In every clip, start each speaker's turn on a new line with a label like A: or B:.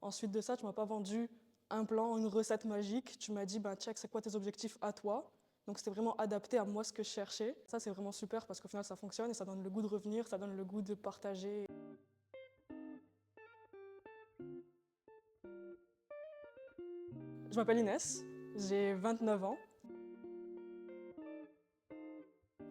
A: Ensuite de ça, tu m'as pas vendu un plan, une recette magique. Tu m'as dit, ben, check, c'est quoi tes objectifs à toi? Donc c'était vraiment adapté à moi ce que je cherchais. Ça, c'est vraiment super parce qu'au final, ça fonctionne et ça donne le goût de revenir, ça donne le goût de partager. Je m'appelle Inès, j'ai 29 ans.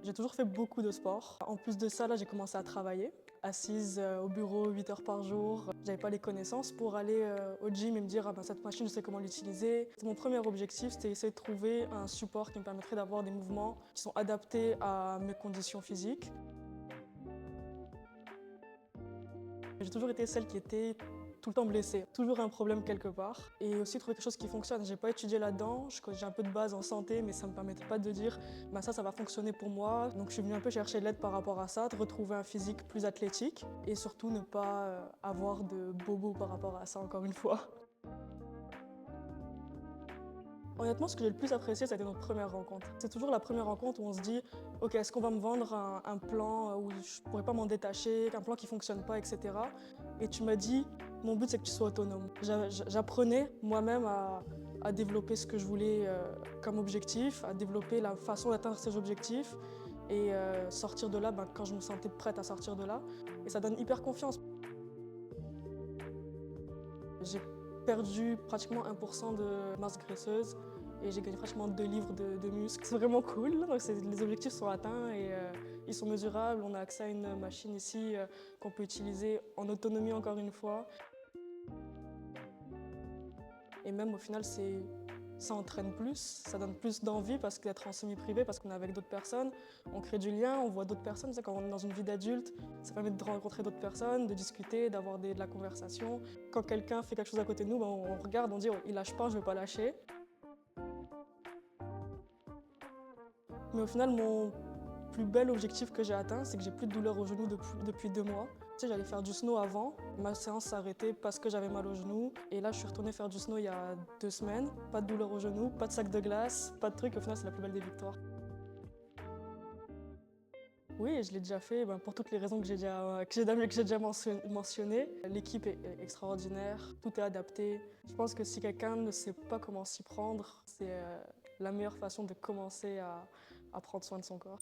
A: J'ai toujours fait beaucoup de sport. En plus de ça, là, j'ai commencé à travailler, assise au bureau 8 heures par jour. J'avais pas les connaissances pour aller au gym et me dire ah ben, cette machine, je sais comment l'utiliser. Mon premier objectif, c'était essayer de trouver un support qui me permettrait d'avoir des mouvements qui sont adaptés à mes conditions physiques. J'ai toujours été celle qui était tout le temps blessée, toujours un problème quelque part. Et aussi trouver quelque chose qui fonctionne. J'ai pas étudié là-dedans, j'ai un peu de base en santé, mais ça me permettait pas de dire bah ça va fonctionner pour moi. Donc je suis venue un peu chercher de l'aide par rapport à ça, de retrouver un physique plus athlétique et surtout ne pas avoir de bobos par rapport à ça encore une fois. Honnêtement, ce que j'ai le plus apprécié, c'était notre première rencontre. C'est toujours la première rencontre où on se dit « Ok, est-ce qu'on va me vendre un plan où je pourrais pas m'en détacher, un plan qui fonctionne pas, etc. » Et tu m'as dit « Mon but, c'est que tu sois autonome. » J'apprenais moi-même à développer ce que je voulais comme objectif, à développer la façon d'atteindre ces objectifs et sortir de là ben, quand je me sentais prête à sortir de là. Et ça donne hyper confiance. J'ai perdu pratiquement 1% de masse graisseuse et j'ai gagné pratiquement 2 livres de muscles. C'est vraiment cool. Donc les objectifs sont atteints et ils sont mesurables. On a accès à une machine ici qu'on peut utiliser en autonomie encore une fois. Et même au final, ça entraîne plus, ça donne plus d'envie parce qu'être en semi-privé, parce qu'on est avec d'autres personnes, on crée du lien, on voit d'autres personnes. Quand on est dans une vie d'adulte, ça permet de rencontrer d'autres personnes, de discuter, d'avoir de la conversation. Quand quelqu'un fait quelque chose à côté de nous, ben, on regarde, on dit oh, il lâche pas, je ne veux pas lâcher. Mais au final, mon plus bel objectif que j'ai atteint, c'est que j'ai plus de douleur au genou depuis 2 mois. Tu sais, j'allais faire du snow avant, ma séance s'est arrêtée parce que j'avais mal au genou. Et là, je suis retournée faire du snow il y a 2 semaines. Pas de douleur au genou, pas de sac de glace, pas de truc. Au final, c'est la plus belle des victoires. Oui, je l'ai déjà fait ben, pour toutes les raisons que j'ai déjà mentionnées. L'équipe est extraordinaire, tout est adapté. Je pense que si quelqu'un ne sait pas comment s'y prendre, c'est la meilleure façon de commencer à prendre soin de son corps.